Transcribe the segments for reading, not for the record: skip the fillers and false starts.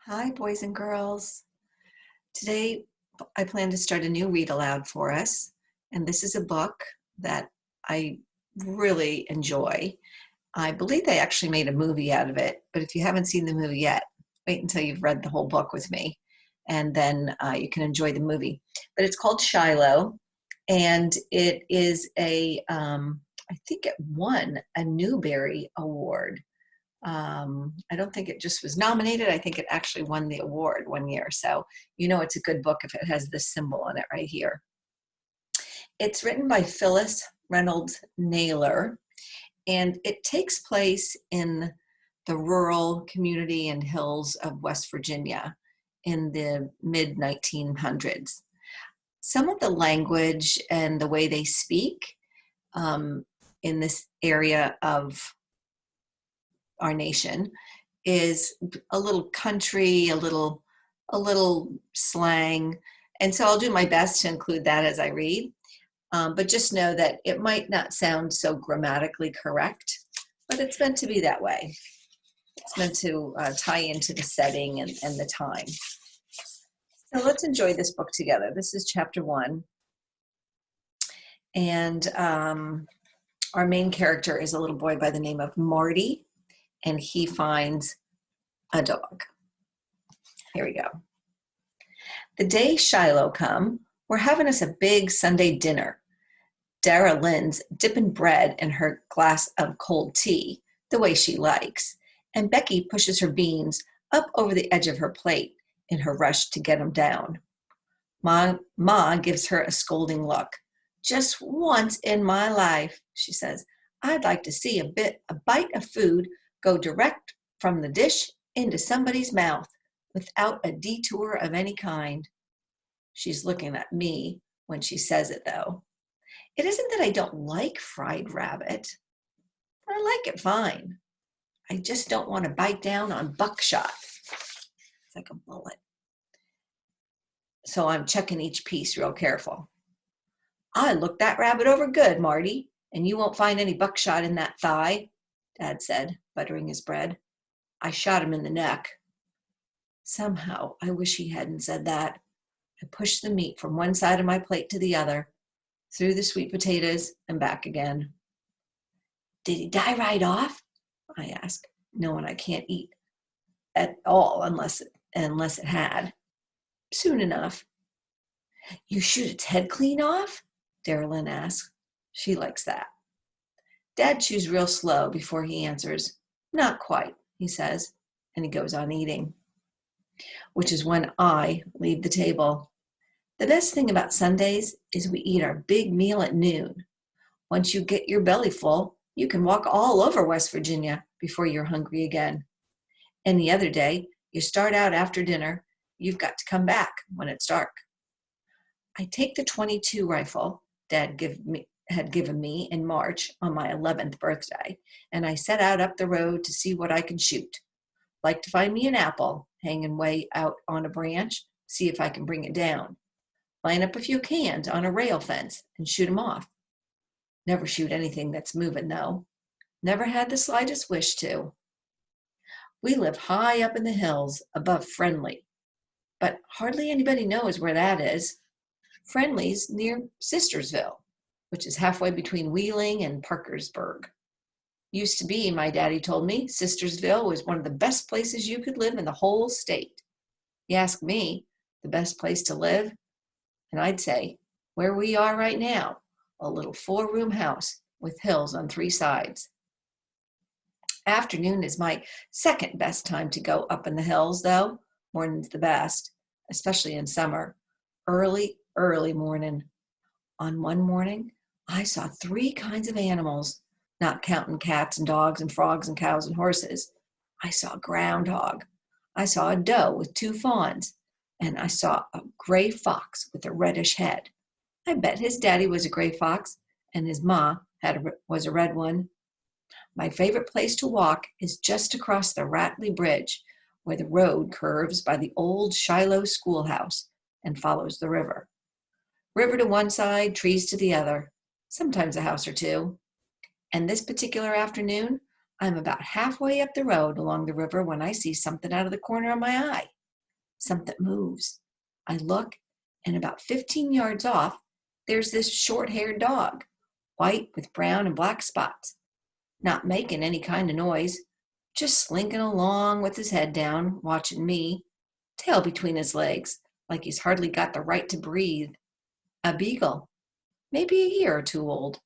Hi, boys and girls. Today, I plan to start a new read aloud for us. And this is a book that I really enjoy. I believe they actually made a movie out of it, but if you haven't seen the movie yet, wait until you've read the whole book with me, and then you can enjoy the movie. But it's called Shiloh, and it is I think it won a Newbery Award. I don't think it just was nominated. I think it actually won the award one year. So you know it's a good book if it has this symbol on it right here. It's written by Phyllis Reynolds Naylor, and it takes place in the rural community and hills of West Virginia in the mid 1900s. Some of the language and the way they speak in this area of our nation is a little country, a little slang. And so I'll do my best to include that as I read. But just know that it might not sound so grammatically correct, but it's meant to be that way. It's meant to tie into the setting and the time. So let's enjoy this book together. This is chapter 1. And our main character is a little boy by the name of Marty, and he finds a dog. Here we go. The day Shiloh come, we're having us a big Sunday dinner. Dara Lynn's dipping bread in her glass of cold tea, the way she likes, and Becky pushes her beans up over the edge of her plate in her rush to get them down. Ma gives her a scolding look. Just once in my life, she says, I'd like to see a bite of food go direct from the dish into somebody's mouth without a detour of any kind. She's looking at me when she says it, though. It isn't that I don't like fried rabbit. I like it fine. I just don't want to bite down on buckshot. It's like a bullet. So I'm checking each piece real careful. I looked that rabbit over good, Marty, and you won't find any buckshot in that thigh, Dad said, buttering his bread. I shot him in the neck. Somehow, I wish he hadn't said that. I pushed the meat from one side of my plate to the other, threw the sweet potatoes, and back again. Did he die right off? I asked, knowing I can't eat at all unless it had. Soon enough. You shoot its head clean off? Darylyn asked. She likes that. Dad chews real slow before he answers. Not quite, he says, and he goes on eating. Which is when I leave the table. The best thing about Sundays is we eat our big meal at noon. Once you get your belly full, you can walk all over West Virginia before you're hungry again. Any other day, you start out after dinner, you've got to come back when it's dark. I take the .22 rifle Dad had given me in March on my 11th birthday, and I set out up the road to see what I can shoot. Like to find me an apple hanging way out on a branch, see if I can bring it down. Line up a few cans on a rail fence and shoot them off. Never shoot anything that's moving, though. Never had the slightest wish to. We live high up in the hills above Friendly, but hardly anybody knows where that is. Friendly's near Sistersville, which is halfway between Wheeling and Parkersburg. Used to be, my daddy told me, Sistersville was one of the best places you could live in the whole state. You ask me, the best place to live? And I'd say, where we are right now, a little 4-room house with hills on 3 sides. Afternoon is my second best time to go up in the hills, though. Morning's the best, especially in summer. Early morning. On one morning, I saw 3 kinds of animals, not counting cats and dogs and frogs and cows and horses. I saw a groundhog. I saw a doe with 2 fawns, and I saw a gray fox with a reddish head. I bet his daddy was a gray fox, and his ma was a red one. My favorite place to walk is just across the Ratley Bridge, where the road curves by the old Shiloh schoolhouse and follows the river. River to one side, trees to the other, sometimes a house or 2. And this particular afternoon, I'm about halfway up the road along the river when I see something out of the corner of my eye. Something moves. I look, and about 15 yards off, there's this short-haired dog, white with brown and black spots, not making any kind of noise, just slinking along with his head down, watching me, tail between his legs, like he's hardly got the right to breathe. A beagle, maybe a year or two old.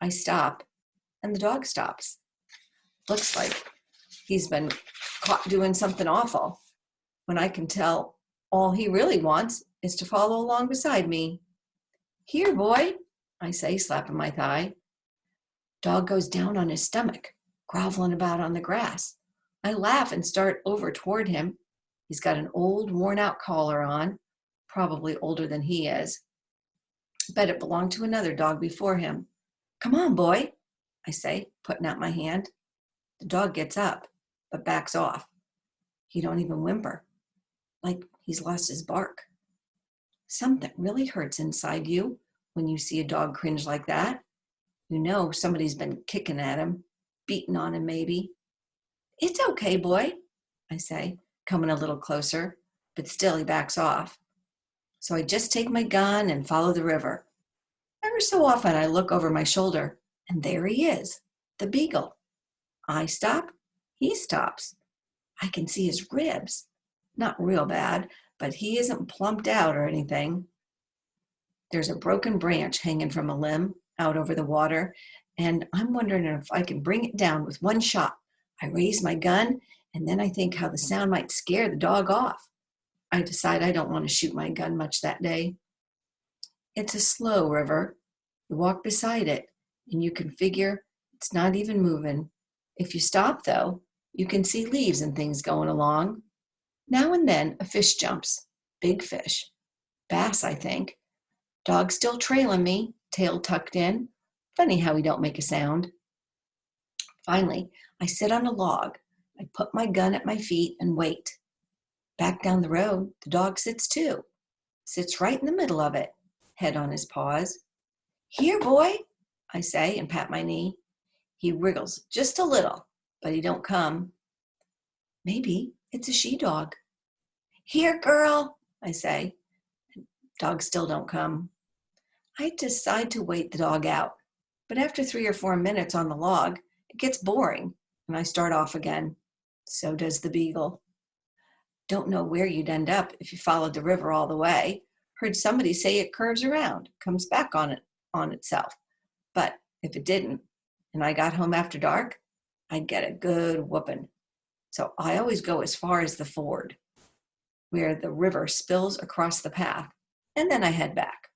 I stop, and the dog stops. Looks like he's been caught doing something awful, when I can tell all he really wants is to follow along beside me. Here, boy, I say, slapping my thigh. Dog goes down on his stomach, groveling about on the grass. I laugh and start over toward him. He's got an old, worn-out collar on, probably older than he is. Bet it belonged to another dog before him. Come on, boy, I say, putting out my hand. The dog gets up, but backs off. He don't even whimper, like he's lost his bark. Something really hurts inside you when you see a dog cringe like that. You know somebody's been kicking at him, beating on him maybe. It's okay, boy, I say, coming a little closer, but still he backs off. So I just take my gun and follow the river. Ever so often I look over my shoulder, and there he is, the beagle. I stop, he stops. I can see his ribs. Not real bad, but he isn't plumped out or anything. There's a broken branch hanging from a limb out over the water, and I'm wondering if I can bring it down with one shot. I raise my gun, and then I think how the sound might scare the dog off. I decide I don't want to shoot my gun much that day. It's a slow river. You walk beside it, and you can figure it's not even moving. If you stop, though, you can see leaves and things going along. Now and then, a fish jumps. Big fish. Bass, I think. Dog still trailing me, tail tucked in. Funny how he don't make a sound. Finally, I sit on a log. I put my gun at my feet and wait. Back down the road, the dog sits too. Sits right in the middle of it, head on his paws. Here, boy, I say and pat my knee. He wriggles just a little, but he don't come. Maybe it's a she-dog. Here, girl, I say. Dog still don't come. I decide to wait the dog out, but after 3 or 4 minutes on the log, it gets boring, and I start off again. So does the beagle. Don't know where you'd end up if you followed the river all the way. Heard somebody say it curves around, comes back on itself. But if it didn't, and I got home after dark, I'd get a good whooping. So I always go as far as the ford, where the river spills across the path, and then I head back.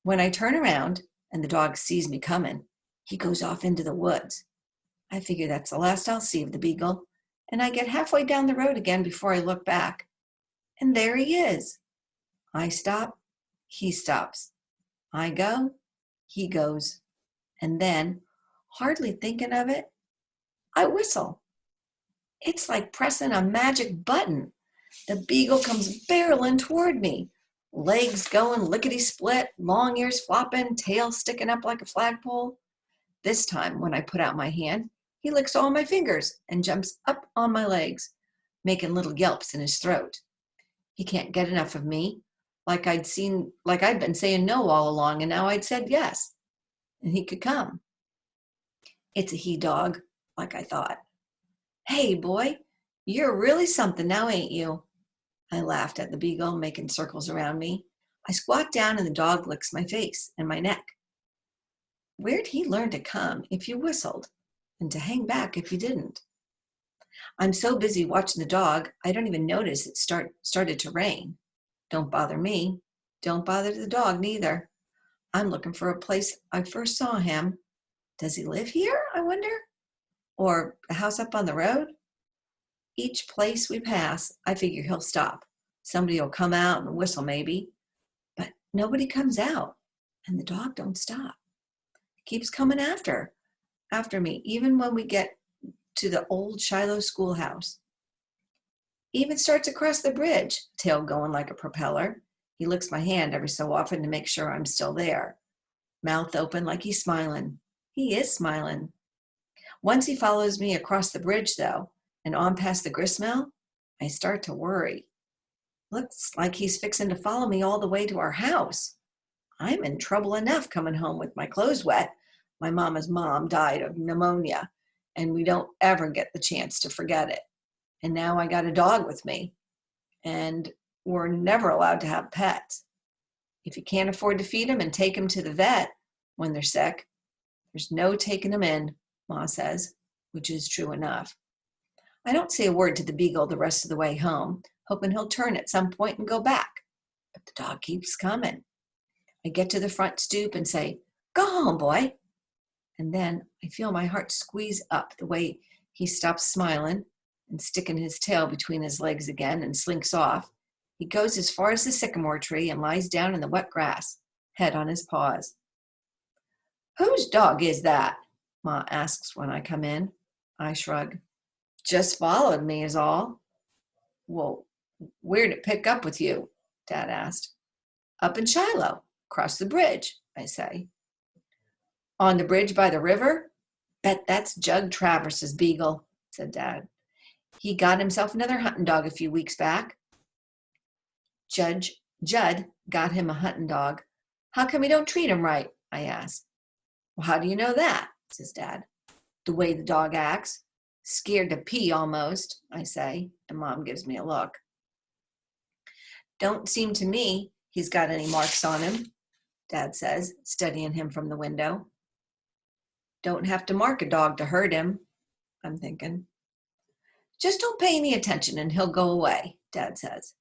When I turn around and the dog sees me coming, he goes off into the woods. I figure that's the last I'll see of the beagle, and I get halfway down the road again before I look back. And there he is. I stop, he stops. I go, he goes. And then, hardly thinking of it, I whistle. It's like pressing a magic button. The beagle comes barreling toward me. Legs going lickety-split, long ears flopping, tail sticking up like a flagpole. This time, when I put out my hand, he licks all my fingers and jumps up on my legs, making little yelps in his throat. He can't get enough of me, like I'd been saying no all along, and now I'd said yes, and he could come. It's a he-dog, like I thought. Hey, boy, you're really something now, ain't you? I laughed at the beagle, making circles around me. I squat down and the dog licks my face and my neck. Where'd he learn to come if you whistled, and to hang back if you didn't? I'm so busy watching the dog, I don't even notice it started to rain. Don't bother me. Don't bother the dog neither. I'm looking for a place I first saw him. Does he live here, I wonder? Or a house up on the road? Each place we pass, I figure he'll stop. Somebody will come out and whistle maybe. But nobody comes out, and the dog don't stop. Keeps coming after me, even when we get to the old Shiloh schoolhouse. Even starts across the bridge, tail going like a propeller. He licks my hand every so often to make sure I'm still there. Mouth open like he's smiling. He is smiling. Once he follows me across the bridge, though, and on past the gristmill, I start to worry. Looks like he's fixing to follow me all the way to our house. I'm in trouble enough coming home with my clothes wet. My mama's mom died of pneumonia, and we don't ever get the chance to forget it. And now I got a dog with me, and we're never allowed to have pets. If you can't afford to feed them and take them to the vet when they're sick, there's no taking them in, Ma says, which is true enough. I don't say a word to the beagle the rest of the way home, hoping he'll turn at some point and go back. But the dog keeps coming. I get to the front stoop and say, "Go home, boy." And then I feel my heart squeeze up the way he stops smiling and sticking his tail between his legs again and slinks off. He goes as far as the sycamore tree and lies down in the wet grass, head on his paws. "Whose dog is that?" Ma asks when I come in. I shrug. "Just followed me is all." "Well, where'd it pick up with you?" Dad asked. "Up in Shiloh, across the bridge," I say. "On the bridge by the river? Bet that's Jug Travers's beagle," said Dad. "He got himself another hunting dog a few weeks back." Judd got him a hunting dog. "How come he don't treat him right?" I ask. "Well, how do you know that?" says Dad. "The way the dog acts. Scared to pee almost," I say, and Mom gives me a look. "Don't seem to me he's got any marks on him," Dad says, studying him from the window. "Don't have to mark a dog to hurt him," I'm thinking. "Just don't pay any attention and he'll go away," Dad says.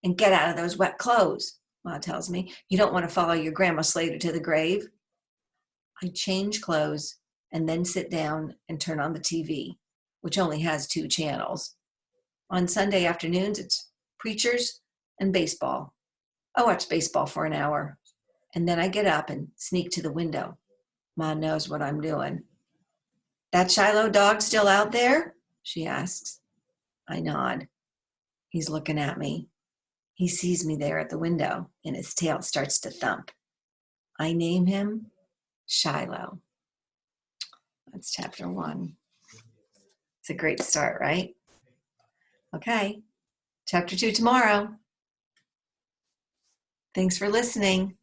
"And get out of those wet clothes," Ma tells me. "You don't want to follow your Grandma Slater to the grave." I change clothes and then sit down and turn on the TV, which only has 2 channels. On Sunday afternoons, it's preachers and baseball. I watch baseball for an hour, and then I get up and sneak to the window. Ma knows what I'm doing. "That Shiloh dog still out there?" she asks. I nod. He's looking at me. He sees me there at the window, and his tail starts to thump. I name him Shiloh. That's chapter 1. It's a great start, right? Okay, chapter 2 tomorrow. Thanks for listening.